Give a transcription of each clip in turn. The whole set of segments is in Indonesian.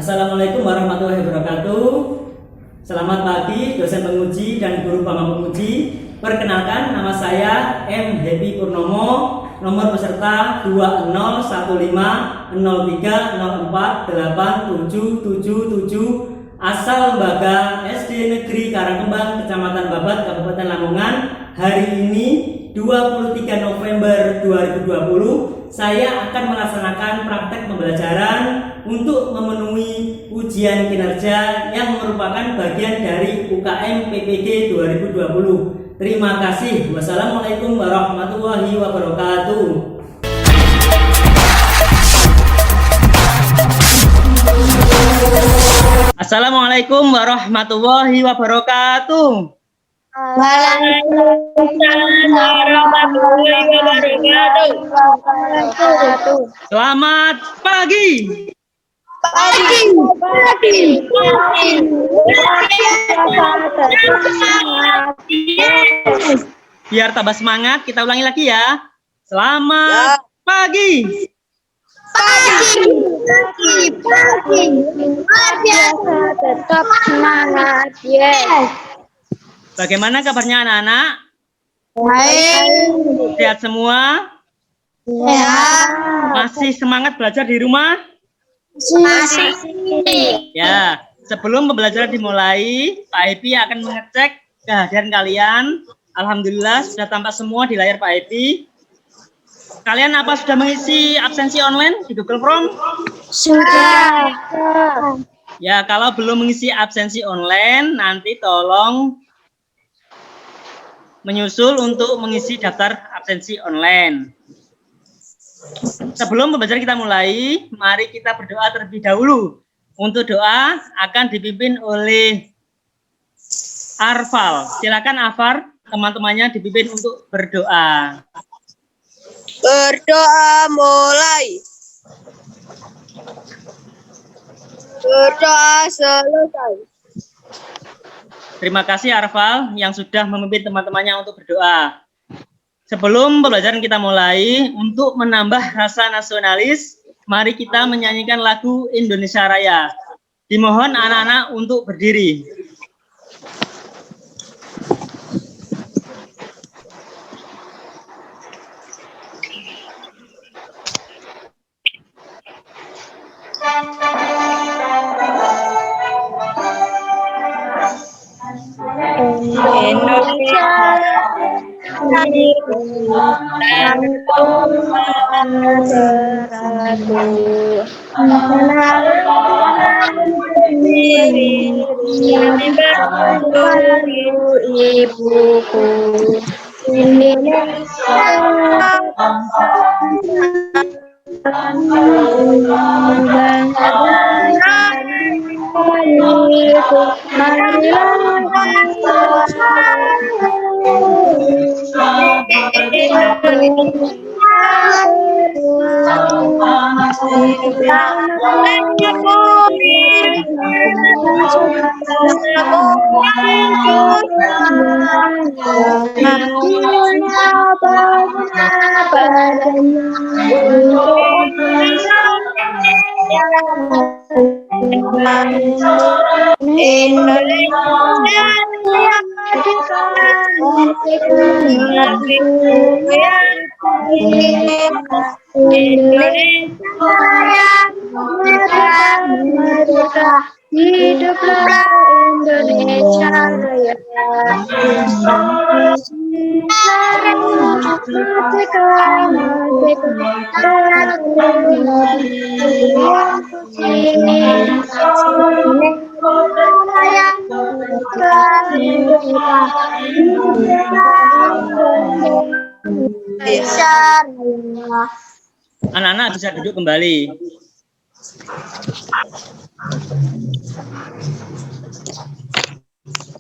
Assalamualaikum warahmatullahi wabarakatuh. Selamat pagi dosen penguji dan guru pama penguji. Perkenalkan, nama saya M. Happy Purnomo. Nomor peserta 201503048777. Asal lembaga SD Negeri Karangkembang, Kecamatan Babat, Kabupaten Lamongan. Hari ini 23 November 2020 saya akan melaksanakan praktek pembelajaran untuk memenuhi ujian kinerja yang merupakan bagian dari UKM PPG 2020. Terima kasih. Wassalamualaikum warahmatullahi wabarakatuh. Assalamualaikum warahmatullahi wabarakatuh. Waalaikumsalam warahmatullahi wabarakatuh. Selamat pagi. Biar tambah semangat, kita ulangi lagi ya. Selamat pagi. Luar biasa, tetap semangat. Bagaimana kabarnya anak-anak? Baik. Sehat semua? Masih semangat belajar di rumah? Masih. Ya, sebelum pembelajaran dimulai, Pak Epi akan mengecek kehadiran kalian. Alhamdulillah sudah tampak semua di layar Pak Epi. Kalian apa sudah mengisi absensi online di Google Form? Sudah. Ya, kalau belum mengisi absensi online, nanti tolong menyusul untuk mengisi daftar absensi online. Sebelum pembelajaran kita mulai, mari kita berdoa terlebih dahulu. Untuk doa akan dipimpin oleh Arfal. Silakan Afar, teman-temannya dipimpin untuk berdoa. Berdoa mulai. Berdoa selesai. Terima kasih Arfal yang sudah memimpin teman-temannya untuk berdoa. Sebelum pembelajaran kita mulai, untuk menambah rasa nasionalis, mari kita menyanyikan lagu Indonesia Raya. Dimohon anak-anak untuk berdiri. Indonesia dan ibuku Indonesia hiduplah Indonesia Raya. Anak-anak bisa duduk kembali.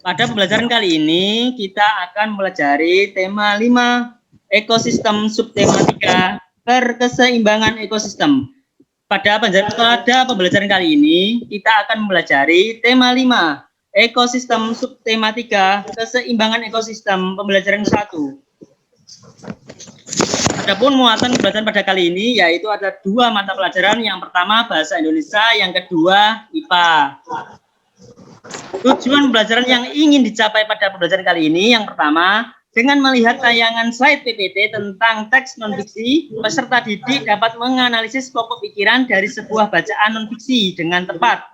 Pada pembelajaran kali ini, kita akan mempelajari tema 5, ekosistem subtematika berkeseimbangan ekosistem. Pada pembelajaran kali ini, kita akan mempelajari tema 5, ekosistem subtematika keseimbangan ekosistem, pembelajaran 1. Adapun muatan pembelajaran pada kali ini yaitu ada 2 mata pelajaran. Yang pertama bahasa Indonesia, yang kedua IPA. Tujuan pembelajaran yang ingin dicapai pada pembelajaran kali ini, yang pertama, dengan melihat tayangan slide PPT tentang teks non-fiksi, peserta didik dapat menganalisis pokok pikiran dari sebuah bacaan non-fiksi dengan tepat.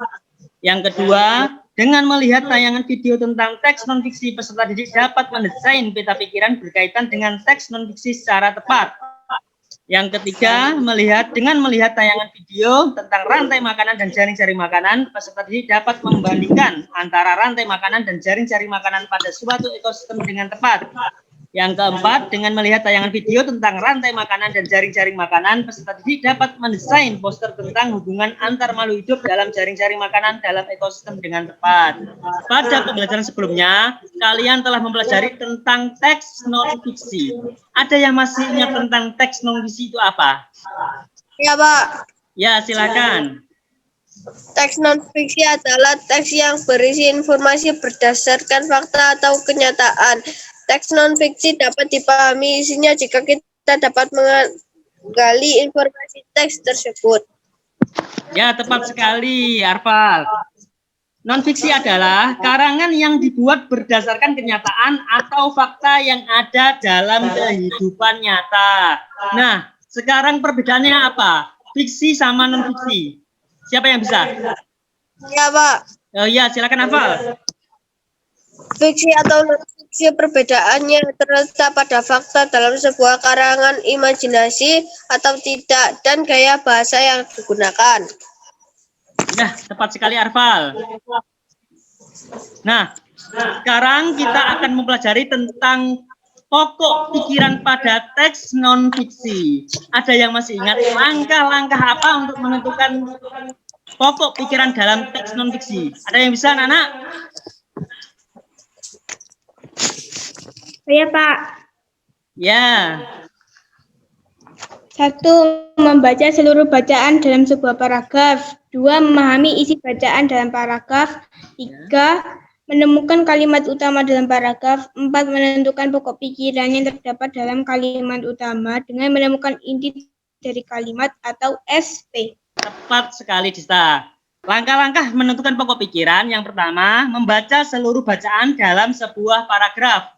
Yang kedua, dengan melihat tayangan video tentang teks non-fiksi, peserta didik dapat mendesain peta pikiran berkaitan dengan teks non-fiksi secara tepat. Yang ketiga, dengan melihat tayangan video tentang rantai makanan dan jaring-jaring makanan, peserta didik dapat membandingkan antara rantai makanan dan jaring-jaring makanan pada suatu ekosistem dengan tepat. Yang keempat, dengan melihat tayangan video tentang rantai makanan dan jaring-jaring makanan, peserta didik dapat mendesain poster tentang hubungan antar makhluk hidup dalam jaring-jaring makanan dalam ekosistem dengan tepat. Pada pembelajaran sebelumnya, kalian telah mempelajari tentang teks non-fiksi. Ada yang masih ingat tentang teks non-fiksi itu apa? Ya, Pak. Ya, silakan. Teks non-fiksi adalah teks yang berisi informasi berdasarkan fakta atau kenyataan. Teks non-fiksi dapat dipahami isinya jika kita dapat menggali informasi teks tersebut. Ya, tepat sekali, Arfal. Non-fiksi adalah karangan yang dibuat berdasarkan kenyataan atau fakta yang ada dalam kehidupan nyata. Nah, sekarang perbedaannya apa? Fiksi sama non-fiksi. Siapa yang bisa? Ya, Pak. Oh iya, silakan Arfal. Fiksi atau non-fiksi perbedaannya terletak pada fakta dalam sebuah karangan imajinasi atau tidak dan gaya bahasa yang digunakan. Ya, tepat sekali Arfal. Nah, sekarang kita akan mempelajari tentang pokok pikiran pada teks non-fiksi. Ada yang masih ingat langkah-langkah apa untuk menentukan pokok pikiran dalam teks non-fiksi? Ada yang bisa, anak-anak? Ya, Pak. Ya. 1. Membaca seluruh bacaan dalam sebuah paragraf. 2. Memahami isi bacaan dalam paragraf. 3. Menemukan kalimat utama dalam paragraf. 4. Menentukan pokok pikiran yang terdapat dalam kalimat utama dengan menemukan inti dari kalimat atau SP. Tepat sekali, Dista. Langkah-langkah menentukan pokok pikiran. Yang pertama, membaca seluruh bacaan dalam sebuah paragraf.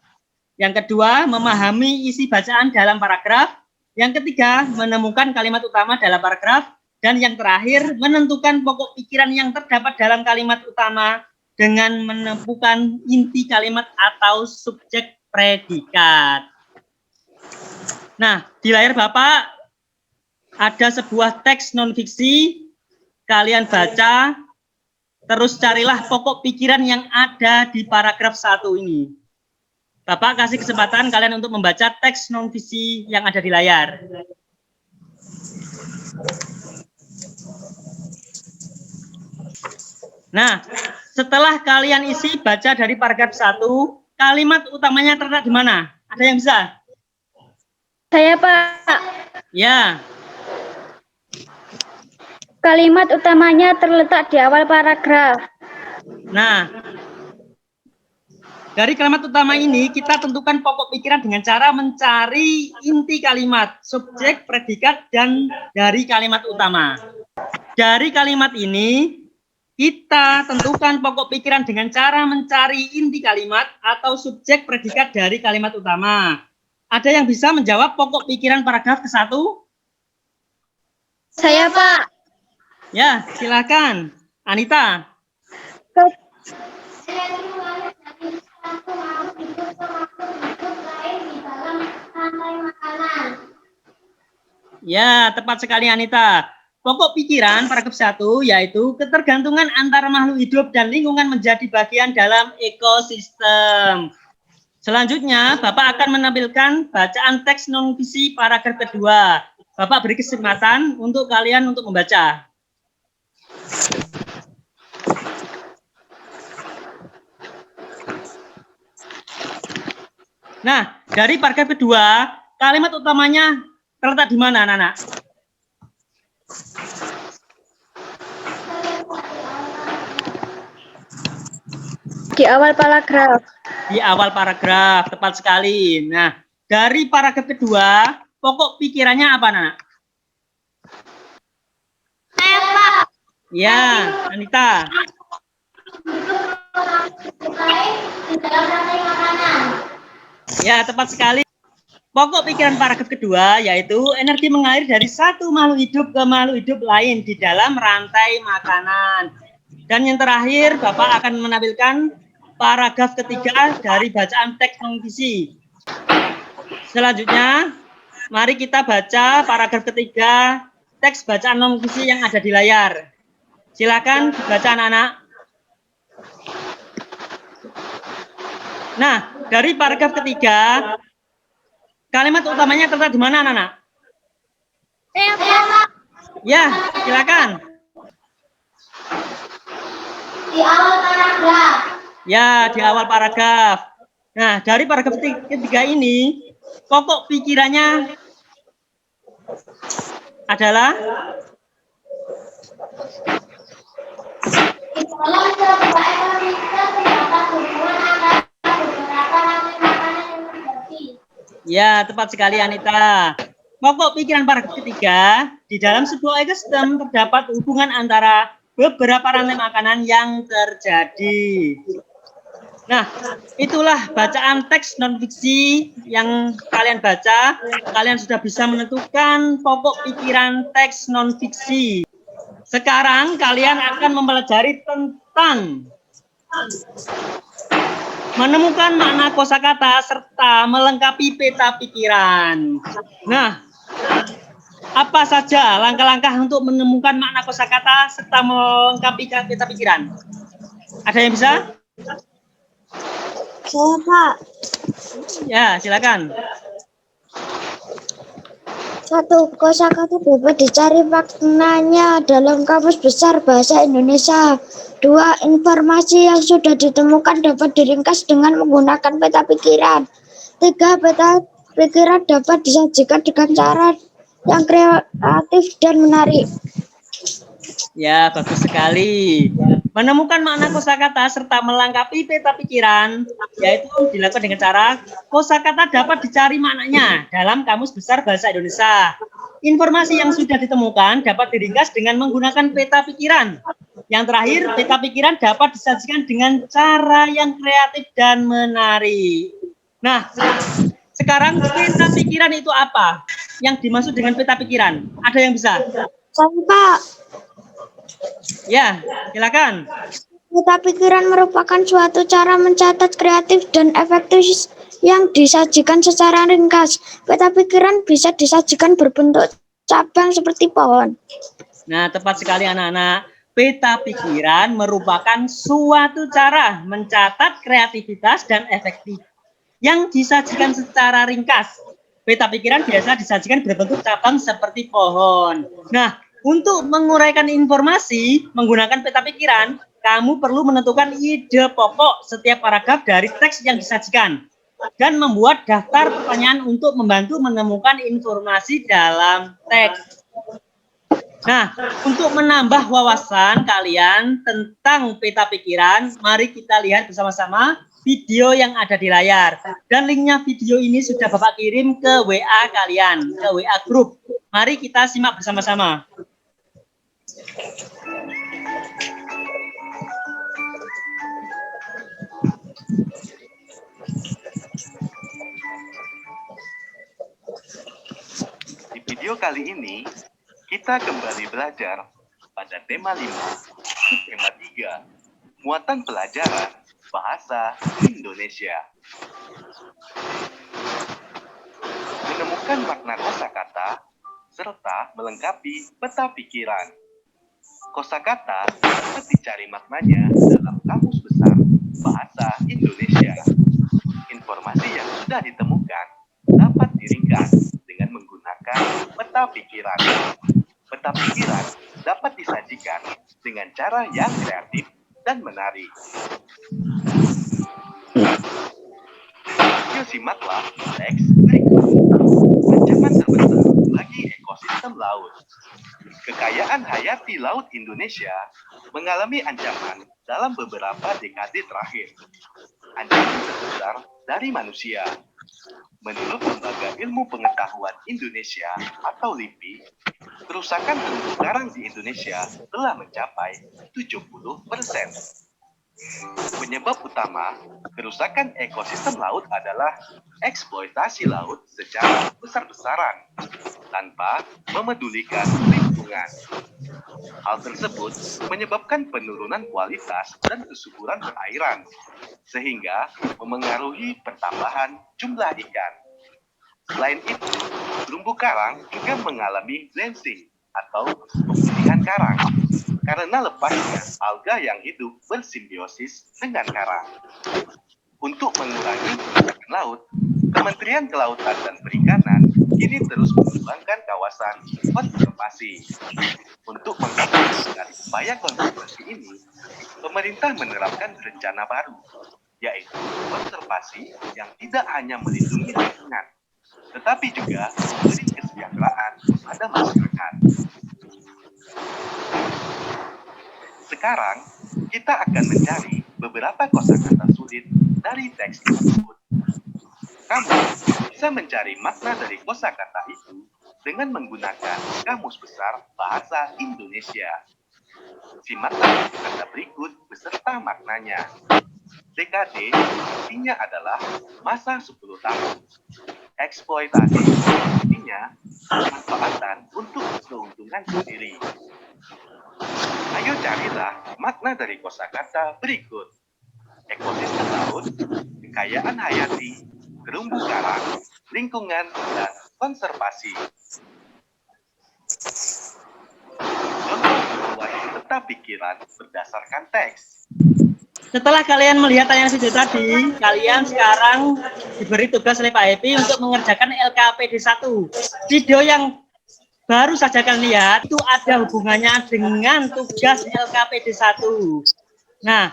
Yang kedua, memahami isi bacaan dalam paragraf. Yang ketiga, menemukan kalimat utama dalam paragraf. Dan yang terakhir, menentukan pokok pikiran yang terdapat dalam kalimat utama dengan menemukan inti kalimat atau subjek predikat. Nah, di layar Bapak ada sebuah teks non-fiksi. Kalian baca, terus carilah pokok pikiran yang ada di paragraf 1 ini. Bapak kasih kesempatan kalian untuk membaca teks non-fiksi yang ada di layar. Nah, setelah kalian isi baca dari paragraf 1, kalimat utamanya terletak di mana? Ada yang bisa? Saya, Pak. Ya. Kalimat utamanya terletak di awal paragraf. Nah, dari kalimat utama ini kita tentukan pokok pikiran dengan cara mencari inti kalimat, subjek, predikat, dan dari kalimat utama. Dari kalimat ini kita tentukan pokok pikiran dengan cara mencari inti kalimat atau subjek, predikat dari kalimat utama. Ada yang bisa menjawab pokok pikiran paragraf ke-1? Saya, Pak. Ya, silakan. Anita. Ya, tepat sekali Anita. Pokok pikiran paragraf 1 yaitu ketergantungan antara makhluk hidup dan lingkungan menjadi bagian dalam ekosistem. Selanjutnya, Bapak akan menampilkan bacaan teks non-fiksi paragraf kedua. Bapak beri kesempatan untuk kalian untuk membaca. Nah, dari paragraf kedua, kalimat utamanya terletak di mana, anak-anak? Di awal paragraf. Di awal paragraf, tepat sekali. Nah, dari paragraf kedua, pokok pikirannya apa, Nana? Ya, Anita. Ya, tepat sekali. Pokok pikiran paragraf kedua yaitu energi mengalir dari satu makhluk hidup ke makhluk hidup lain di dalam rantai makanan. Dan yang terakhir, Bapak akan menampilkan paragraf ketiga dari bacaan teks non-fiksi. Selanjutnya, mari kita baca paragraf ketiga teks bacaan non-fiksi yang ada di layar. Silakan dibaca anak-anak. Nah, dari paragraf ketiga, kalimat utamanya terletak di mana, anak-anak? Ya, silakan. Di awal paragraf. Ya, di awal paragraf. Nah, dari paragraf ketiga ini, pokok pikirannya adalah Di dalam sebuah ekosistem terdapat hubungan antara beberapa rantai makanan yang terjadi. ya, tepat sekali Anita. Pokok pikiran paragraf ketiga, di dalam sebuah ekosistem terdapat hubungan antara beberapa rantai makanan yang terjadi. Nah, itulah bacaan teks non-fiksi yang kalian baca. Kalian sudah bisa menentukan pokok pikiran teks non-fiksi. Sekarang kalian akan mempelajari tentang menemukan makna kosakata serta melengkapi peta pikiran. Nah, apa saja langkah-langkah untuk menemukan makna kosakata serta melengkapi peta pikiran? Ada yang bisa? Saya, Pak. Ya, silakan. 1. Kosakata dapat dicari maknanya dalam Kamus Besar Bahasa Indonesia. 2. Informasi yang sudah ditemukan dapat diringkas dengan menggunakan peta pikiran. 3. Peta pikiran dapat disajikan dengan cara yang kreatif dan menarik. Ya, bagus sekali. Menemukan makna kosakata serta melengkapi peta pikiran, yaitu dilakukan dengan cara kosakata dapat dicari maknanya dalam Kamus Besar Bahasa Indonesia. Informasi yang sudah ditemukan dapat diringkas dengan menggunakan peta pikiran. Yang terakhir, peta pikiran dapat disajikan dengan cara yang kreatif dan menarik. Nah, sekarang peta pikiran itu apa? Yang dimaksud dengan peta pikiran? Ada yang bisa? Saya, Pak. Ya, silakan. Peta pikiran merupakan suatu cara mencatat kreatif dan efektif yang disajikan secara ringkas. Peta pikiran bisa disajikan berbentuk cabang seperti pohon. Nah, tepat sekali anak-anak. Peta pikiran merupakan suatu cara mencatat kreativitas dan efektif yang disajikan secara ringkas. Peta pikiran biasa disajikan berbentuk cabang seperti pohon. Nah, untuk menguraikan informasi menggunakan peta pikiran, kamu perlu menentukan ide pokok setiap paragraf dari teks yang disajikan dan membuat daftar pertanyaan untuk membantu menemukan informasi dalam teks. Nah, untuk menambah wawasan kalian tentang peta pikiran, mari kita lihat bersama-sama video yang ada di layar. Dan linknya video ini sudah Bapak kirim ke WA kalian, ke WA grup. Mari kita simak bersama-sama. Di video kali ini, kita kembali belajar pada tema 5, tema 3, muatan pelajaran bahasa Indonesia. Menemukan makna kosakata serta melengkapi peta pikiran. Kosakata dapat dicari maknanya dalam Kamus Besar Bahasa Indonesia. Informasi yang sudah ditemukan dapat diringkas dengan menggunakan peta pikiran. Peta pikiran dapat disajikan dengan cara yang kreatif dan menarik. Yuk simaklah teks berikut. Ancaman terbesar bagi ekosistem laut. Kekayaan hayati laut Indonesia mengalami ancaman dalam beberapa dekade terakhir. Ancaman terbesar dari manusia. Menurut Lembaga Ilmu Pengetahuan Indonesia atau LIPI, kerusakan terumbu karang di Indonesia telah mencapai 70%. Penyebab utama kerusakan ekosistem laut adalah eksploitasi laut secara besar-besaran tanpa memedulikan lingkungan. Hal tersebut menyebabkan penurunan kualitas dan kesuburan perairan, sehingga memengaruhi pertambahan jumlah ikan. Selain itu, terumbu karang juga mengalami bleaching atau pemutihan karang karena lepasnya alga yang hidup bersimbiosis dengan karang. Untuk mengurangi kerusakan laut, Kementerian Kelautan dan Perikanan kini terus mengembangkan kawasan konservasi. Untuk mengakomodir upaya konservasi ini, pemerintah menerapkan rencana baru, yaitu konservasi yang tidak hanya melindungi lingkungan, tetapi juga memberi kesejahteraan pada masyarakat. Sekarang, kita akan mencari beberapa kosakata sulit dari teks tersebut. Kamu bisa mencari makna dari kosakata itu dengan menggunakan Kamus Besar Bahasa Indonesia. Simaklah kata berikut beserta maknanya. DKD artinya adalah masa 10 tahun. Eksploitasi artinya pemanfaatan untuk keuntungan sendiri. Ayo carilah makna dari kosakata berikut. Ekosistem laut, kekayaan hayati, terumbu karang, lingkungan, dan konservasi. Contoh sesuai peta pikiran berdasarkan teks. Setelah kalian melihat tayangan video tadi, kalian sekarang diberi tugas oleh Pak Epi untuk mengerjakan LKPD 1. Video yang baru saja kalian lihat itu ada hubungannya dengan tugas LKPD 1. Nah,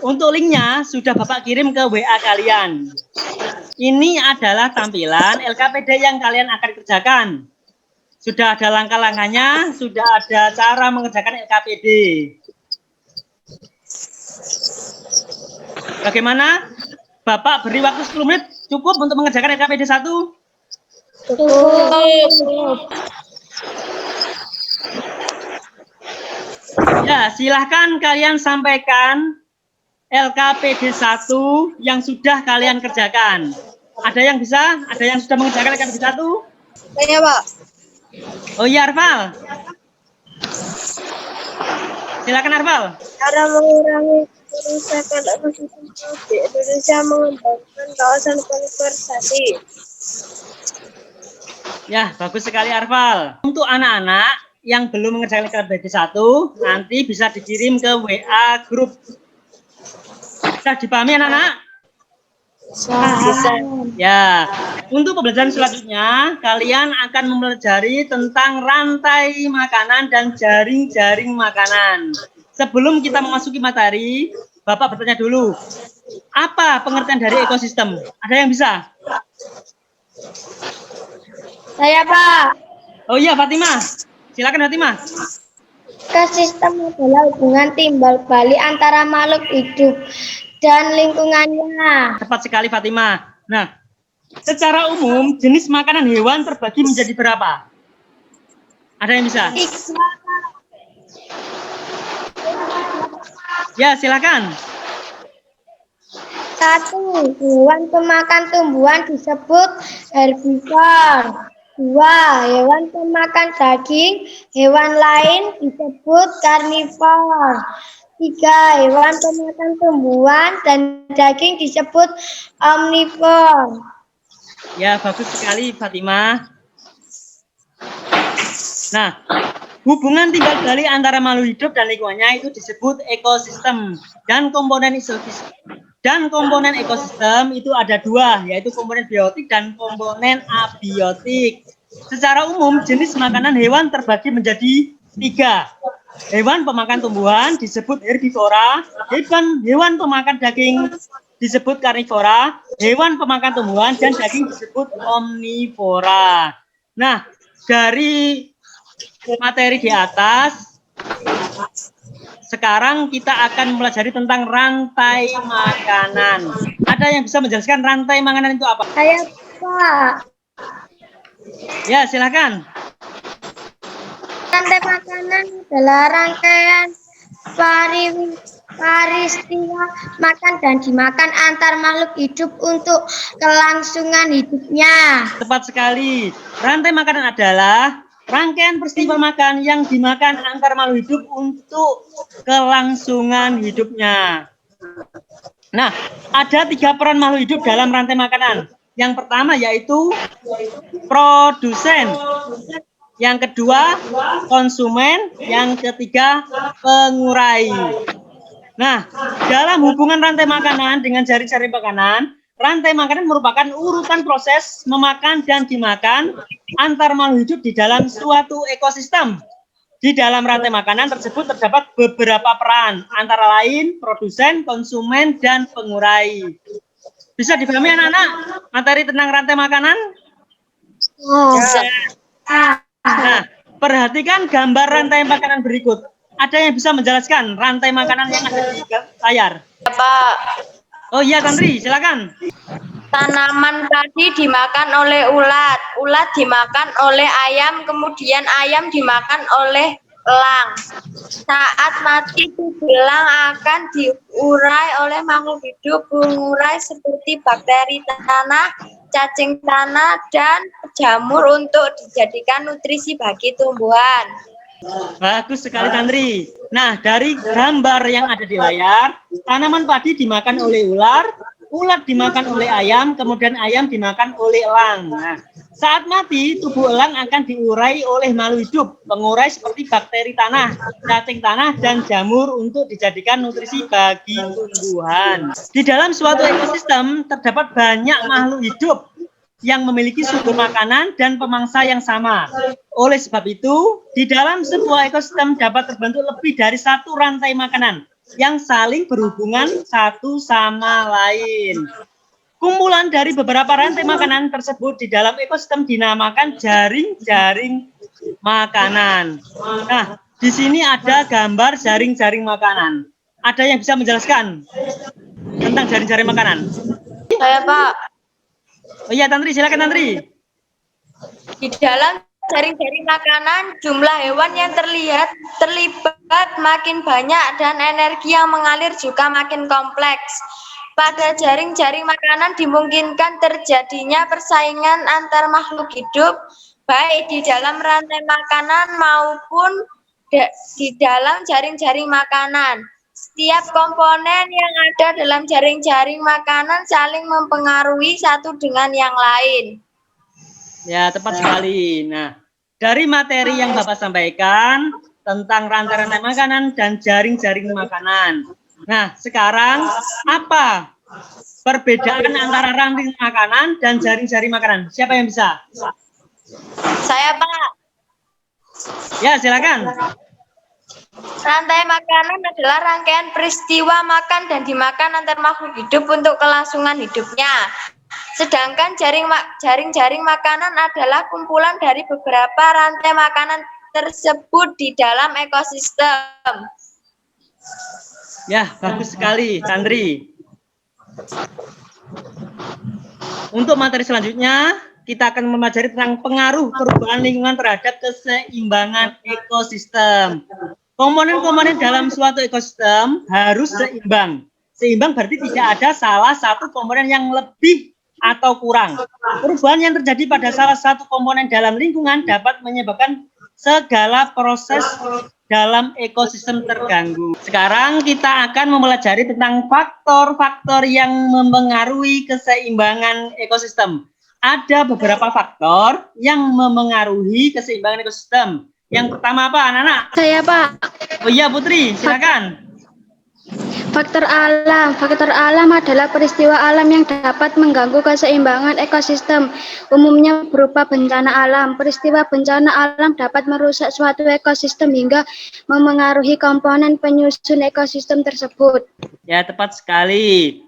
untuk linknya sudah Bapak kirim ke WA kalian. Ini adalah tampilan LKPD yang kalian akan kerjakan. Sudah ada langkah-langkahnya, sudah ada cara mengerjakan LKPD. Bagaimana? Bapak beri waktu 10 menit cukup untuk mengerjakan LKPD 1? Cukup. Ya, silahkan kalian sampaikan LKPD 1 yang sudah kalian kerjakan. Ada yang bisa? Ada yang sudah mengerjakan LKPD 1? Saya, Pak. Oh iya, Arfal. Silakan, Arfal. Cara mengurangi kerusakan ekosistem laut di Indonesia mengembangkan kawasan konservasi. Ya, bagus sekali, Arfal. Untuk anak-anak yang belum mengerjakan LKPD 1, nanti bisa dikirim ke WA grup. Bisa dipahami, anak-anak? Bisa. Ya, untuk pembelajaran selanjutnya, kalian akan mempelajari tentang rantai makanan dan jaring-jaring makanan. Sebelum kita memasuki materi, Bapak bertanya dulu, apa pengertian dari ekosistem? Ada yang bisa? Saya, Pak. Oh iya, Fatimah. Silakan, Fatimah. Ekosistem adalah hubungan timbal balik antara makhluk hidup dan lingkungannya. Tepat sekali, Fatimah. Nah, secara umum, jenis makanan hewan terbagi menjadi berapa? Ada yang bisa? Ya, silakan. 1. Hewan pemakan tumbuhan disebut herbivor. 2. Hewan pemakan daging hewan lain disebut karnivor. 3. Hewan pemakan tumbuhan dan daging disebut omnivor. Ya, bagus sekali, Fatimah. Nah, hubungan timbal balik antara makhluk hidup dan lingkungannya itu disebut ekosistem. Dan komponen ekosistem itu ada dua, yaitu komponen biotik dan komponen abiotik. Secara umum, jenis makanan hewan terbagi menjadi 3. Hewan pemakan tumbuhan disebut herbivora, hewan pemakan daging disebut karnivora, hewan pemakan tumbuhan dan daging disebut omnivora. Nah, dari materi di atas, sekarang kita akan mempelajari tentang rantai makanan. Ada yang bisa menjelaskan rantai makanan itu apa? Saya, Pak. Ya, silakan. Rantai makanan adalah rangkaian peristiwa makan dan dimakan antar makhluk hidup untuk kelangsungan hidupnya. Tepat sekali. Rantai makanan adalah rangkaian peristiwa makan yang dimakan antar makhluk hidup untuk kelangsungan hidupnya. Nah, ada 3 peran makhluk hidup dalam rantai makanan. Yang pertama yaitu produsen. Yang kedua, konsumen. Yang ketiga, pengurai. Nah, dalam hubungan rantai makanan dengan jaring-jaring makanan, rantai makanan merupakan urutan proses memakan dan dimakan antar makhluk hidup di dalam suatu ekosistem. Di dalam rantai makanan tersebut terdapat beberapa peran, antara lain produsen, konsumen, dan pengurai. Bisa dipahami anak-anak materi tentang rantai makanan? Nah, perhatikan gambar rantai makanan berikut. Ada yang bisa menjelaskan rantai makanan yang ada di layar? Pak, Oh iya, Tandri, silakan. tanaman padi dimakan oleh ulat, ulat dimakan oleh ayam, kemudian ayam dimakan oleh elang. Saat mati tubuh elang akan diurai oleh makhluk hidup pengurai seperti bakteri tanah, cacing tanah, dan jamur untuk dijadikan nutrisi bagi tumbuhan. Bagus sekali, Tandri. Nah, dari gambar yang ada di layar, tanaman padi dimakan oleh ular, ulat dimakan oleh ayam, kemudian ayam dimakan oleh elang. Nah, saat mati, tubuh elang akan diurai oleh makhluk hidup, pengurai seperti bakteri tanah, cacing tanah, dan jamur untuk dijadikan nutrisi bagi tumbuhan. Di dalam suatu ekosistem, terdapat banyak makhluk hidup yang memiliki sumber makanan dan pemangsa yang sama. Oleh sebab itu, di dalam sebuah ekosistem dapat terbentuk lebih dari satu rantai makanan yang saling berhubungan satu sama lain. Kumpulan dari beberapa rantai makanan tersebut di dalam ekosistem dinamakan jaring-jaring makanan. Nah, di sini ada gambar jaring-jaring makanan. Ada yang bisa menjelaskan tentang jaring-jaring makanan? Saya Pak, Oh iya, Tantri, silakan Tantri. di dalam jaring-jaring makanan jumlah hewan yang terlibat makin banyak dan energi yang mengalir juga makin kompleks. Pada jaring-jaring makanan dimungkinkan terjadinya persaingan antar makhluk hidup baik di dalam rantai makanan maupun di dalam jaring-jaring makanan. Setiap komponen yang ada dalam jaring-jaring makanan saling mempengaruhi satu dengan yang lain. Ya, tepat sekali. Nah, dari materi yang Bapak sampaikan tentang rantai-rantai makanan dan jaring-jaring makanan. Nah, sekarang apa perbedaan antara rantai makanan dan jaring-jaring makanan? Siapa yang bisa? Saya Pak, Ya, silakan. rantai makanan adalah rangkaian peristiwa makan dan dimakan antar makhluk hidup untuk kelangsungan hidupnya. Sedangkan jaring-jaring makanan adalah kumpulan dari beberapa rantai makanan tersebut di dalam ekosistem. Ya, bagus sekali, Tandri. Untuk materi selanjutnya, kita akan mempelajari tentang pengaruh perubahan lingkungan terhadap keseimbangan ekosistem. Komponen-komponen dalam suatu ekosistem harus seimbang. Seimbang berarti tidak ada salah satu komponen yang lebih atau kurang. Perubahan yang terjadi pada salah satu komponen dalam lingkungan dapat menyebabkan segala proses dalam ekosistem terganggu. Sekarang kita akan mempelajari tentang faktor-faktor yang mempengaruhi keseimbangan ekosistem. Ada beberapa faktor yang mempengaruhi keseimbangan ekosistem. Yang pertama apa, anak-anak? Saya, Pak. Oh iya, Putri, silakan. Faktor alam. Faktor alam adalah peristiwa alam yang dapat mengganggu keseimbangan ekosistem, umumnya berupa bencana alam. Peristiwa bencana alam dapat merusak suatu ekosistem hingga memengaruhi komponen penyusun ekosistem tersebut. Ya, tepat sekali.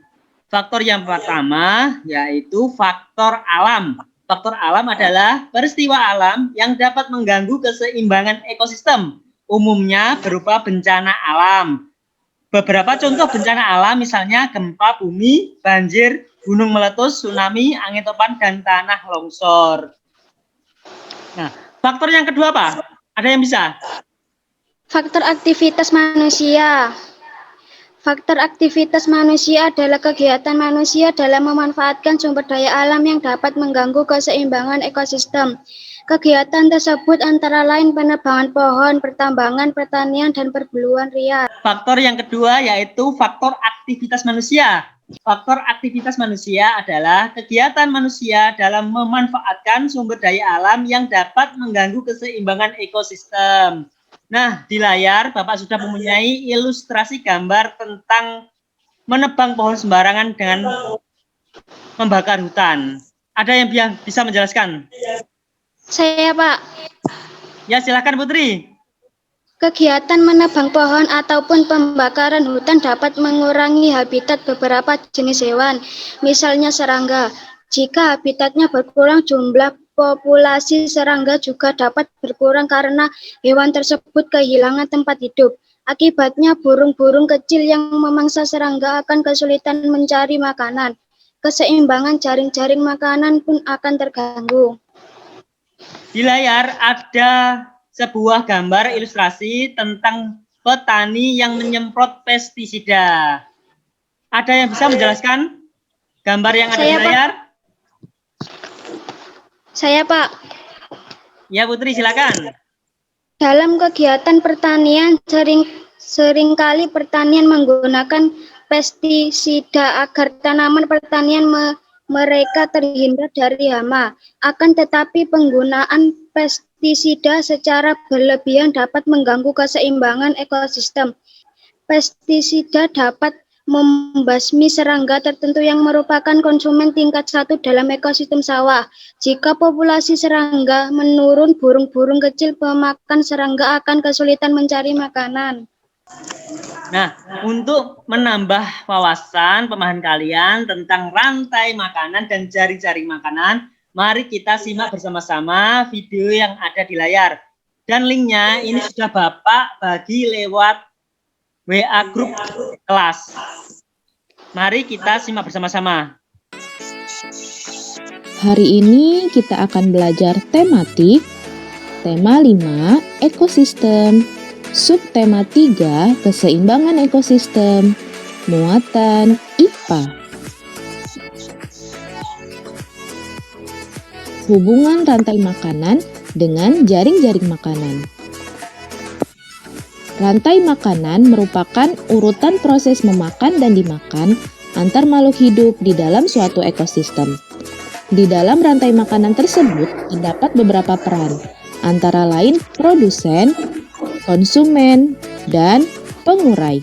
Faktor yang pertama yaitu faktor alam. Faktor alam adalah peristiwa alam yang dapat mengganggu keseimbangan ekosistem, umumnya berupa bencana alam. Beberapa contoh bencana alam misalnya gempa bumi, banjir, gunung meletus, tsunami, angin topan, dan tanah longsor. Nah, faktor yang kedua apa? Ada yang bisa? Faktor aktivitas manusia. Faktor aktivitas manusia adalah kegiatan manusia dalam memanfaatkan sumber daya alam yang dapat mengganggu keseimbangan ekosistem. Kegiatan tersebut antara lain penebangan pohon, pertambangan, pertanian, dan perburuan liar. Faktor yang kedua yaitu faktor aktivitas manusia. Faktor aktivitas manusia adalah kegiatan manusia dalam memanfaatkan sumber daya alam yang dapat mengganggu keseimbangan ekosistem. Nah, di layar Bapak sudah mempunyai ilustrasi gambar tentang menebang pohon sembarangan dengan membakar hutan. Ada yang bisa menjelaskan? Saya, Pak. Ya, silakan Putri. Kegiatan menebang pohon ataupun pembakaran hutan dapat mengurangi habitat beberapa jenis hewan, misalnya serangga. Jika habitatnya berkurang, jumlah populasi serangga juga dapat berkurang karena hewan tersebut kehilangan tempat hidup. Akibatnya, burung-burung kecil yang memangsa serangga akan kesulitan mencari makanan. Keseimbangan jaring-jaring makanan pun akan terganggu. Di layar ada sebuah gambar ilustrasi tentang petani yang menyemprot pestisida. Ada yang bisa menjelaskan gambar yang ada di layar? Saya, Pak. Ya, Putri, silakan. Dalam kegiatan pertanian, seringkali pertanian menggunakan pestisida agar tanaman pertanian mereka terhindar dari hama. Akan tetapi penggunaan pestisida secara berlebihan dapat mengganggu keseimbangan ekosistem. Pestisida dapat membasmi serangga tertentu yang merupakan konsumen tingkat 1 dalam ekosistem sawah. Jika populasi serangga menurun, burung-burung kecil pemakan serangga akan kesulitan mencari makanan. Nah, untuk menambah wawasan pemahaman kalian tentang rantai makanan dan jaring-jaring makanan, mari kita simak bersama-sama video yang ada di layar. Dan linknya ini sudah Bapak bagi lewat WA grup kelas. Mari kita simak bersama-sama. Hari ini kita akan belajar tematik, tema 5, ekosistem, subtema 3, keseimbangan ekosistem, muatan IPA. Hubungan rantai makanan dengan jaring-jaring makanan. Rantai makanan merupakan urutan proses memakan dan dimakan antar makhluk hidup di dalam suatu ekosistem. Di dalam rantai makanan tersebut terdapat beberapa peran, antara lain produsen, konsumen, dan pengurai.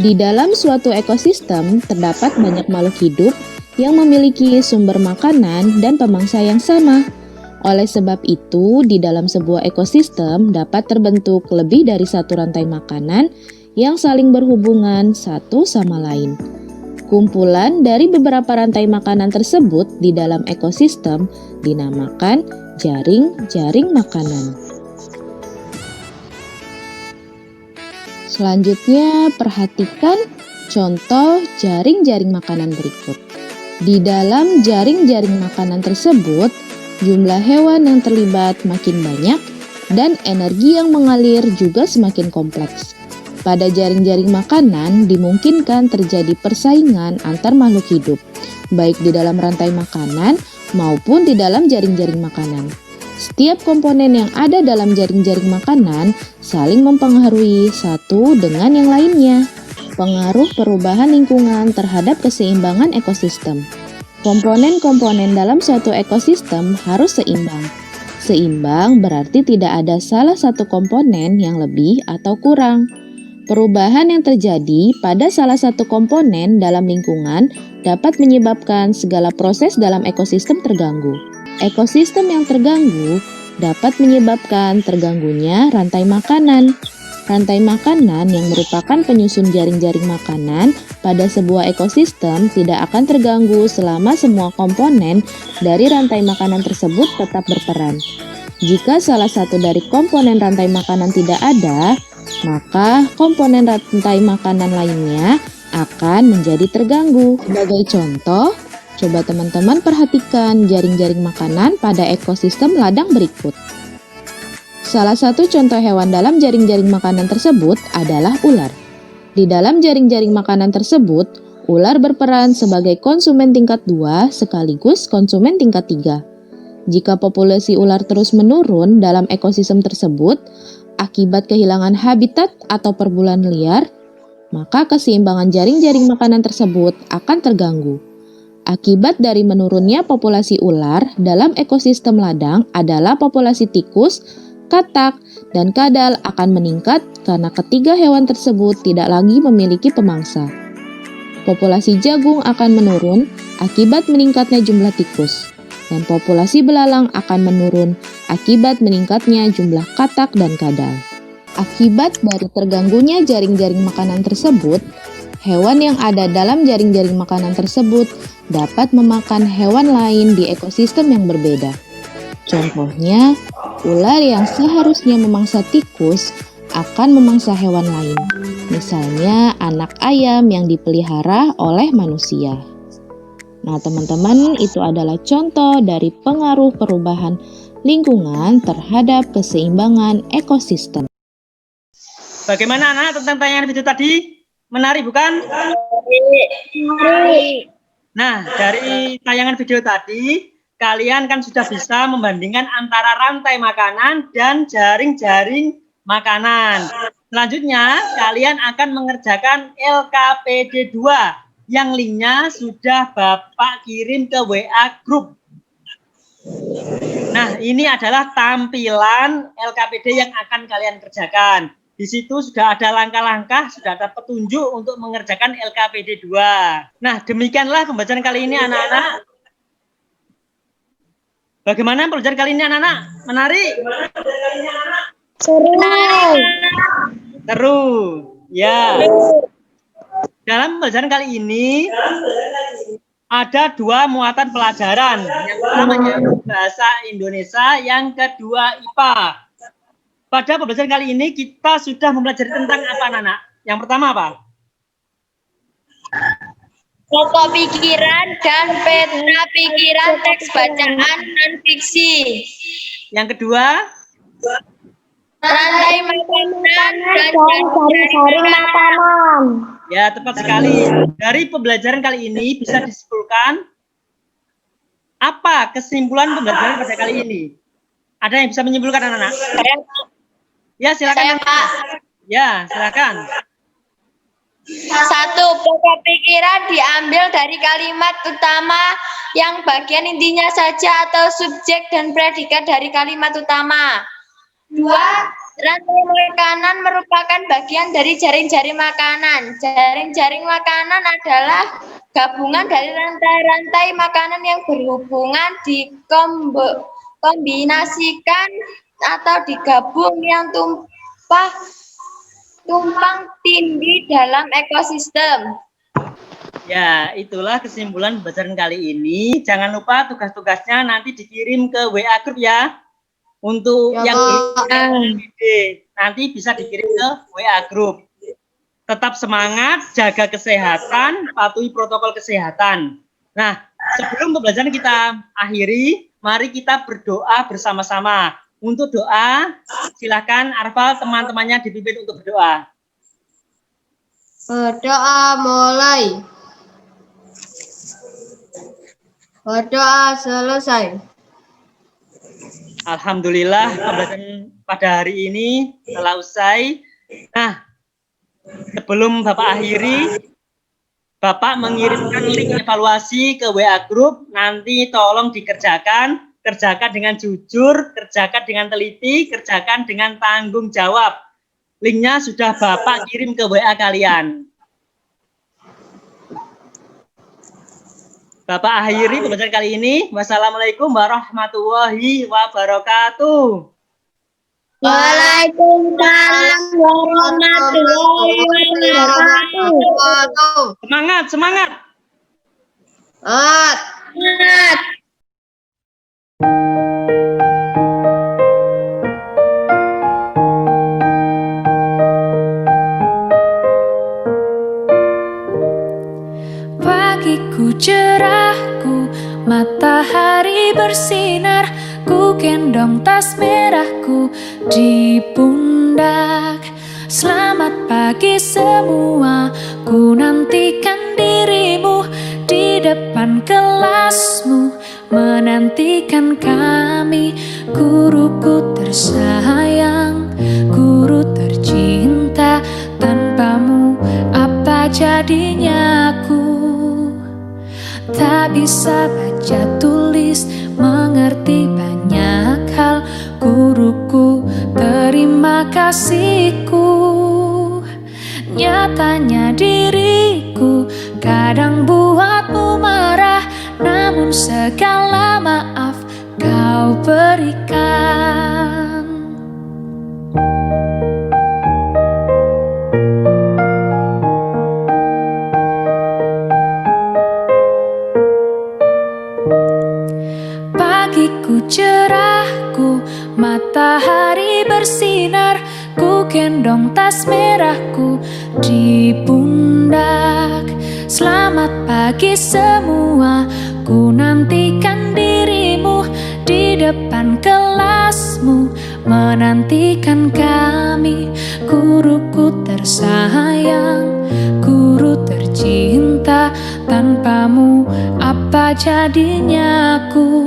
Di dalam suatu ekosistem terdapat banyak makhluk hidup yang memiliki sumber makanan dan pemangsa yang sama. Oleh sebab itu, di dalam sebuah ekosistem dapat terbentuk lebih dari satu rantai makanan yang saling berhubungan satu sama lain. Kumpulan dari beberapa rantai makanan tersebut di dalam ekosistem dinamakan jaring-jaring makanan. Selanjutnya, perhatikan contoh jaring-jaring makanan berikut. Di dalam jaring-jaring makanan tersebut, jumlah hewan yang terlibat makin banyak dan energi yang mengalir juga semakin kompleks. Pada jaring-jaring makanan dimungkinkan terjadi persaingan antar makhluk hidup, baik di dalam rantai makanan maupun di dalam jaring-jaring makanan. Setiap komponen yang ada dalam jaring-jaring makanan saling mempengaruhi satu dengan yang lainnya. Pengaruh perubahan lingkungan terhadap keseimbangan ekosistem. Komponen-komponen dalam suatu ekosistem harus seimbang. Seimbang berarti tidak ada salah satu komponen yang lebih atau kurang. Perubahan yang terjadi pada salah satu komponen dalam lingkungan dapat menyebabkan segala proses dalam ekosistem terganggu. Ekosistem yang terganggu dapat menyebabkan terganggunya rantai makanan. Rantai makanan yang merupakan penyusun jaring-jaring makanan pada sebuah ekosistem tidak akan terganggu selama semua komponen dari rantai makanan tersebut tetap berperan. Jika salah satu dari komponen rantai makanan tidak ada, maka komponen rantai makanan lainnya akan menjadi terganggu. Sebagai contoh, Coba teman-teman perhatikan jaring-jaring makanan pada ekosistem ladang berikut. Salah satu contoh hewan dalam jaring-jaring makanan tersebut adalah ular. Di dalam jaring-jaring makanan tersebut, ular berperan sebagai konsumen tingkat 2 sekaligus konsumen tingkat 3. Jika populasi ular terus menurun dalam ekosistem tersebut, akibat kehilangan habitat atau perburuan liar, maka keseimbangan jaring-jaring makanan tersebut akan terganggu. Akibat dari menurunnya populasi ular dalam ekosistem ladang adalah populasi tikus, katak, dan kadal akan meningkat karena ketiga hewan tersebut tidak lagi memiliki pemangsa. Populasi jagung akan menurun akibat meningkatnya jumlah tikus, dan populasi belalang akan menurun akibat meningkatnya jumlah katak dan kadal. Akibat dari terganggunya jaring-jaring makanan tersebut, hewan yang ada dalam jaring-jaring makanan tersebut dapat memakan hewan lain di ekosistem yang berbeda. Contohnya, ular yang seharusnya memangsa tikus akan memangsa hewan lain. Misalnya, anak ayam yang dipelihara oleh manusia. Nah, teman-teman, itu adalah contoh dari pengaruh perubahan lingkungan terhadap keseimbangan ekosistem. Bagaimana anak tentang tayangan video tadi? Menarik bukan? Nah, dari tayangan video tadi, kalian kan sudah bisa membandingkan antara rantai makanan dan jaring-jaring makanan. Selanjutnya, kalian akan mengerjakan LKPD 2 yang linknya sudah Bapak kirim ke WA Group. Nah, ini adalah tampilan LKPD yang akan kalian kerjakan. Di situ sudah ada langkah-langkah, sudah ada petunjuk untuk mengerjakan LKPD 2. Nah, demikianlah pembelajaran kali ini anak-anak. Bagaimana pembelajaran kali ini anak-anak? Menarik? Seru. Seru. Ya. Dalam pembelajaran kali ini ada dua muatan pelajaran. Yang pertama yaitu bahasa Indonesia, yang kedua IPA. Pada pembelajaran kali ini kita sudah mempelajari tentang apa, anak-anak? Yang pertama apa? Pokok pikiran dan peta pikiran teks bacaan non-fiksi. Yang kedua? Rantai makanan dan jaring makanan. Ya, tepat sekali. Dari pembelajaran kali ini bisa disimpulkan apa kesimpulan pembelajaran pada kali ini? Ada yang bisa menyimpulkan, anak-anak? Ya, silakan. Pak. Ya, silakan. 1. Pokok pikiran diambil dari kalimat utama yang bagian intinya saja atau subjek dan predikat dari kalimat utama. 2. Rantai makanan merupakan bagian dari jaring-jaring makanan. Jaring-jaring makanan adalah gabungan dari rantai-rantai makanan yang berhubungan dikombinasikan atau digabung yang tumpang tindih dalam ekosistem. Ya, itulah kesimpulan pembelajaran kali ini. Jangan lupa tugas-tugasnya nanti dikirim ke WA Group ya. Untuk yang nanti bisa dikirim ke WA Group. Tetap semangat, jaga kesehatan, patuhi protokol kesehatan. Nah, sebelum pembelajaran kita akhiri, mari kita berdoa bersama-sama. Untuk doa, silakan Arfal teman-temannya dipimpin untuk berdoa. Berdoa mulai. Berdoa selesai. Alhamdulillah pembelajaran pada hari ini telah usai. Nah, sebelum Bapak akhiri, Bapak mengirimkan link evaluasi ke WA Group. Nanti tolong dikerjakan. Kerjakan dengan jujur, kerjakan dengan teliti, kerjakan dengan tanggung jawab. Linknya sudah Bapak kirim ke WA kalian. Bapak akhiri pembelajaran kali ini. Wassalamualaikum warahmatullahi wabarakatuh. Waalaikumsalam warahmatullahi wabarakatuh. Semangat, semangat. Semangat. Pagiku cerahku bersinar, ku gendong tas merahku di pundak. Selamat pagi semua, ku nantikan dirimu di depan kelasmu, menantikan kami. Guruku tersayang, guru tercinta, tanpamu apa jadinya aku? Tak bisa baca tulis, mengerti banyak hal. Guruku, terima kasihku. Nyatanya diriku kadang buatmu marah, namun segala maaf kau berikan. Pagiku cerahku, matahari bersinar, ku gendong tas merahku di pundak. Selamat pagi semua, ku nantikan dirimu di depan kelasmu, menantikan kami. Guruku tersayang, guru tercinta, tanpamu apa jadinya aku?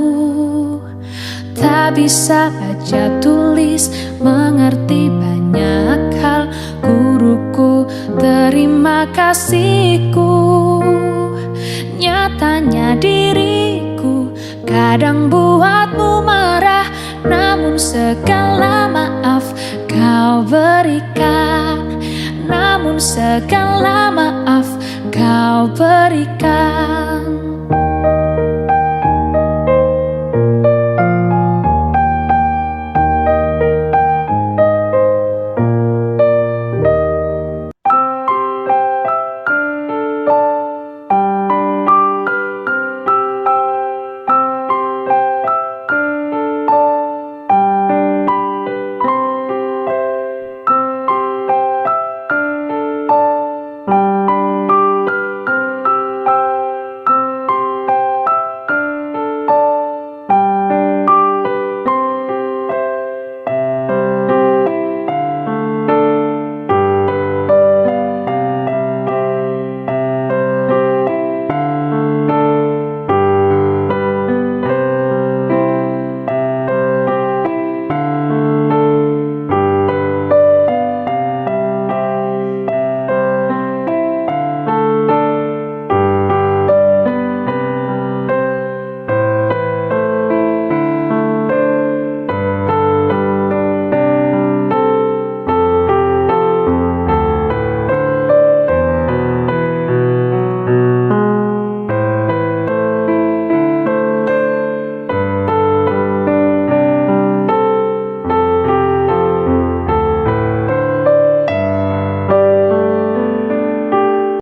Tak bisa baca tulis, mengerti banyak hal. Guruku, terima kasihku. Nyatanya diriku kadang buatmu marah, namun segala maaf kau berikan. Namun segala maaf kau berikan.